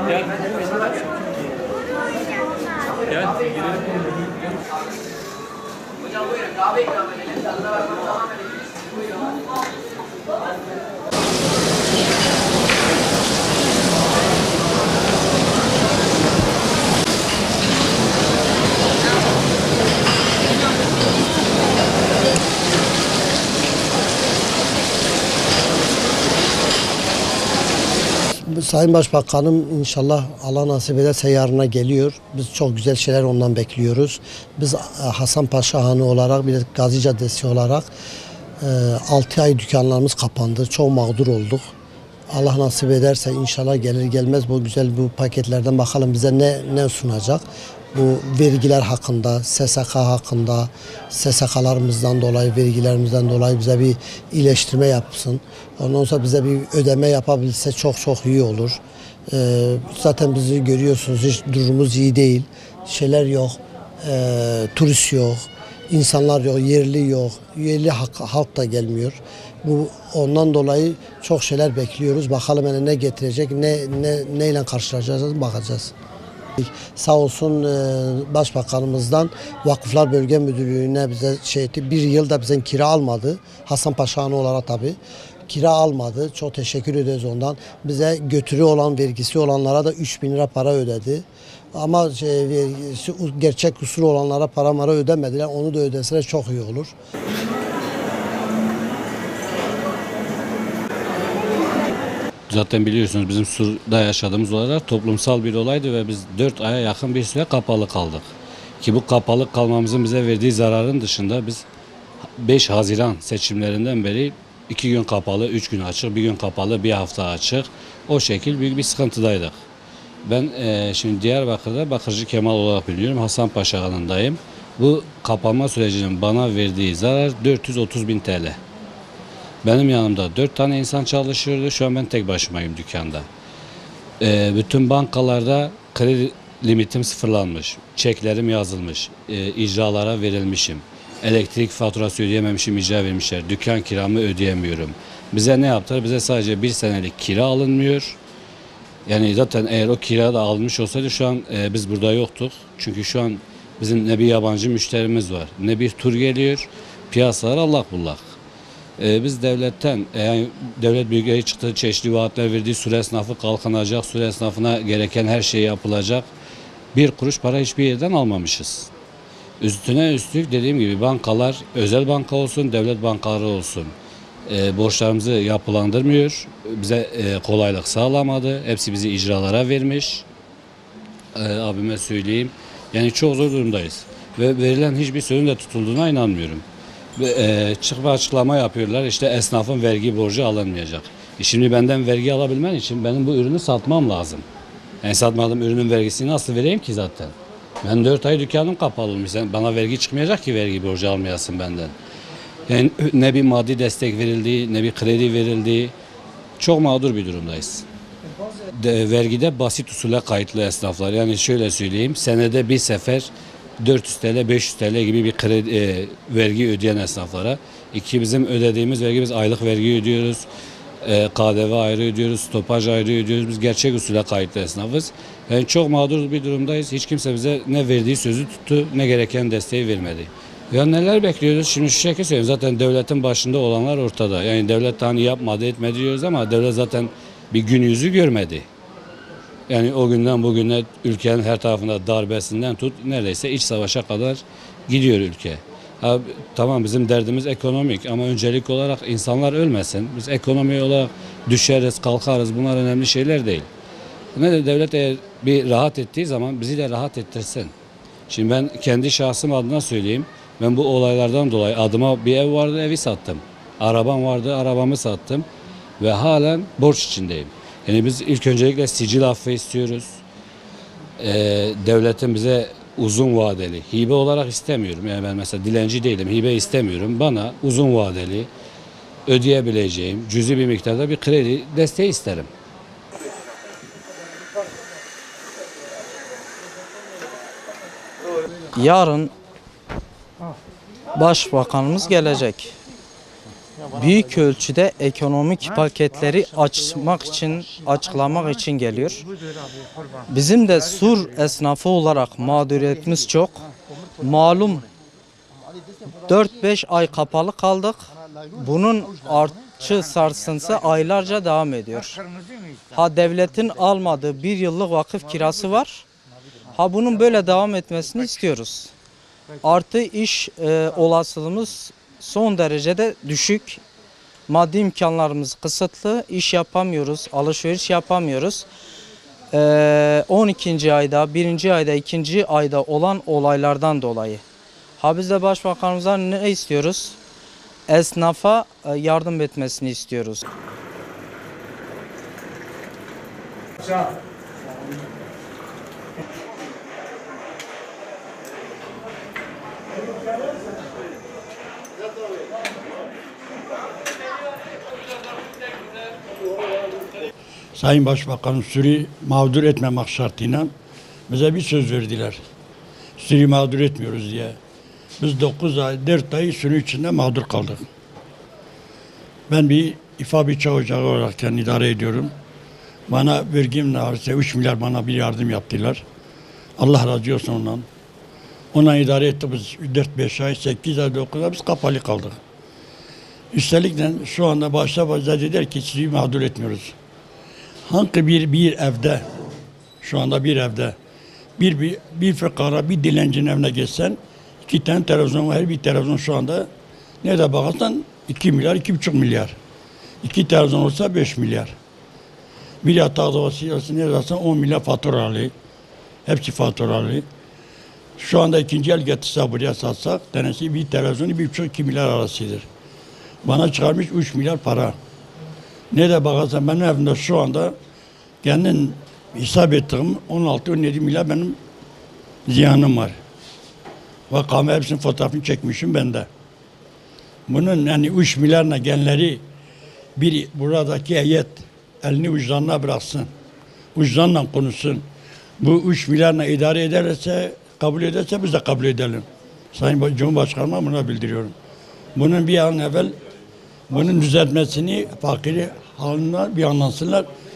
Gel. Gel. Girelim. Hocam buyurun kahve ikram edelim. Tadına bakmaya devam edelim. Buyurun. Sayın Başbakanım inşallah Allah nasip ederse yarına geliyor. Biz çok güzel şeyler ondan bekliyoruz. Biz Hasanpaşa Hanı olarak bir de Gazi Caddesi olarak 6 ay dükkanlarımız kapandı. Çok mağdur olduk. Allah nasip ederse inşallah gelir gelmez bu güzel bu paketlerden bakalım bize ne sunacak. Bu vergiler hakkında, SSK hakkında, SSK'larımızdan dolayı, vergilerimizden dolayı bize bir iyileştirme yapsın. Ondan sonra bize bir ödeme yapabilse çok iyi olur. Zaten bizi görüyorsunuz, hiç durumumuz iyi değil. Şeyler yok, turist yok, insanlar yok, yerli yok, yerli halk da gelmiyor. Ondan dolayı çok şeyler bekliyoruz. Bakalım yani ne getirecek, neyle karşılaşacağız bakacağız. Sağ olsun Başbakanımızdan Vakıflar Bölge Müdürlüğü'ne bize bir yılda bizden kira almadı. Hasanpaşa Hanı olarak tabii kira almadı. Çok teşekkür ediyoruz ondan. Bize götürü olan vergisi olanlara da 3.000 lira para ödedi. Ama gerçek usul olanlara para ödemediler. Onu da ödeseler çok iyi olur. Zaten biliyorsunuz bizim Sur'da yaşadığımız olaylar toplumsal bir olaydı ve biz 4 aya yakın bir süre kapalı kaldık. Ki bu kapalı kalmamızın bize verdiği zararın dışında biz 5 Haziran seçimlerinden beri 2 gün kapalı, 3 gün açık, 1 gün kapalı, 1 hafta açık. O şekil büyük bir sıkıntıdaydık. Ben şimdi Diyarbakır'da Bakırcı Kemal olarak biliyorum. Hasanpaşa Hanı'ndayım. Bu kapanma sürecinin bana verdiği zarar 430.000 TL. Benim yanımda 4 tane insan çalışıyordu. Şu an ben tek başımayım dükkanda. Bütün bankalarda kredi limitim sıfırlanmış. Çeklerim yazılmış. İcralara verilmişim. Elektrik faturası ödeyememişim, icra vermişler. Dükkan kiramı ödeyemiyorum. Bize ne yaptılar? Bize sadece 1 senelik kira alınmıyor. Yani zaten eğer o kira da alınmış olsaydı şu an biz burada yoktuk. Çünkü şu an bizim ne bir yabancı müşterimiz var, ne bir tur geliyor. Piyasalar allak bullak. Biz devletten, yani devlet büyükleri çıktı, çeşitli vaatler verdiği süre esnafı kalkınacak, süre esnafına gereken her şey yapılacak. Bir kuruş para hiçbir yerden almamışız. Üstüne üstlük dediğim gibi bankalar, özel banka olsun, devlet bankaları olsun, borçlarımızı yapılandırmıyor, bize kolaylık sağlamadı, hepsi bizi icralara vermiş. Abime söyleyeyim, yani çok zor durumdayız ve verilen hiçbir sözün de tutulduğuna inanmıyorum. Çıkma açıklama yapıyorlar. İşte esnafın vergi borcu alınmayacak. Şimdi benden vergi alabilmen için benim bu ürünü satmam lazım. Yani satmadığım ürünün vergisini nasıl vereyim ki zaten? Ben 4 ay dükkanım kapalı olmuş. Bana vergi çıkmayacak ki vergi borcu almayasın benden. Yani ne bir maddi destek verildi, ne bir kredi verildi. Çok mağdur bir durumdayız. Vergide basit usule kayıtlı esnaflar. Yani şöyle söyleyeyim, senede bir sefer 400 TL, 500 TL gibi bir kredi, vergi ödeyen esnaflara. Bizim ödediğimiz vergi, biz aylık vergi ödüyoruz. KDV ayrı ödüyoruz, stopaj ayrı ödüyoruz. Biz gerçek usule kayıtlı esnafız. Yani çok mağdur bir durumdayız. Hiç kimse bize ne verdiği sözü tuttu, ne gereken desteği vermedi. Ya neler bekliyoruz? Şimdi şu şekilde söyleyeyim. Zaten devletin başında olanlar ortada. Yani devlet hani yapmadı etmedi diyoruz ama devlet zaten bir gün yüzü görmedi. Yani o günden bugüne ülkenin her tarafında darbesinden tut neredeyse iç savaşa kadar gidiyor ülke. Tamam bizim derdimiz ekonomik ama öncelik olarak insanlar ölmesin. Biz ekonomi olarak düşeriz, kalkarız. Bunlar önemli şeyler değil. Ne de devlet eğer bir rahat ettiği zaman bizi de rahat ettirsin. Şimdi ben kendi şahsım adına söyleyeyim. Ben bu olaylardan dolayı adıma bir ev vardı, evi sattım. Arabam vardı, arabamı sattım. Ve halen borç içindeyim. Yani biz ilk öncelikle sicil affı istiyoruz. Devletin bize uzun vadeli, hibe olarak istemiyorum. Yani ben mesela dilenci değilim, hibe istemiyorum. Bana uzun vadeli, ödeyebileceğim cüzi bir miktarda bir kredi desteği isterim. Yarın Başbakanımız gelecek. büyük ölçüde ekonomik paketleri açıklamak için geliyor. Bizim de Sur esnafı olarak mağduriyetimiz çok. Malum 4-5 ay kapalı kaldık. Bunun artçı sarsıntısı aylarca devam ediyor. Ha devletin almadığı bir yıllık vakıf kirası var. Ha bunun böyle devam etmesini istiyoruz. Artı iş olasılığımız son derecede düşük. Maddi imkanlarımız kısıtlı. İş yapamıyoruz, alışveriş yapamıyoruz. 12. ayda, 1. ayda, 2. ayda olan olaylardan dolayı. Ha biz de başbakanımızdan ne istiyoruz? Esnafa yardım etmesini istiyoruz. Sayın Başbakan Suriye mağdur etmemek şartıyla bize bir söz verdiler. Suriye mağdur etmiyoruz diye. Biz 9 ay, 4 ay sürü içinde mağdur kaldık. Ben bir İFA Bıçak Ocağı olarak yani idare ediyorum. Bana vergim neredeyse 3 milyar bana bir yardım yaptılar. Allah razı olsun ondan. Ona idare ettik biz 4-5 ay, 8 ay, 9 ay biz kapalı kaldık. Üstelik de şu anda başta dediler ki sizi mağdur etmiyoruz. Hangi bir evde, şu anda bir evde, bir fıkara, bir dilencinin evine geçsen, 2 tane televizyon var, her bir televizyon şu anda, ne de bakarsan 2 milyar, 2,5 milyar. 2 televizyon olsa 5 milyar. Bir yatak odası ne dersen 10 milyar faturalı. Hepsi faturalı. Şu anda ikinci el getirse buraya satsak, tanesi bir televizyonu 1,5-2 milyar arasıdır. Bana çıkarmış 3 milyar para. Ne de bakarsan benim evimde şu anda kendim hesap ettiğim 16-17 milyar benim ziyanım var. Bak ama hepsinin fotoğrafını çekmişim ben de. Bunun yani 3 milyarla genleri bir buradaki heyet elini vicdanına bıraksın. Vicdanla konuşsun. Bu 3 milyarla idare ederse, kabul ederse biz de kabul edelim. Sayın Cumhurbaşkanıma buna bildiriyorum. Bunun bir an evvel bunun düzeltmesini fakiri haline bir anlansınlar.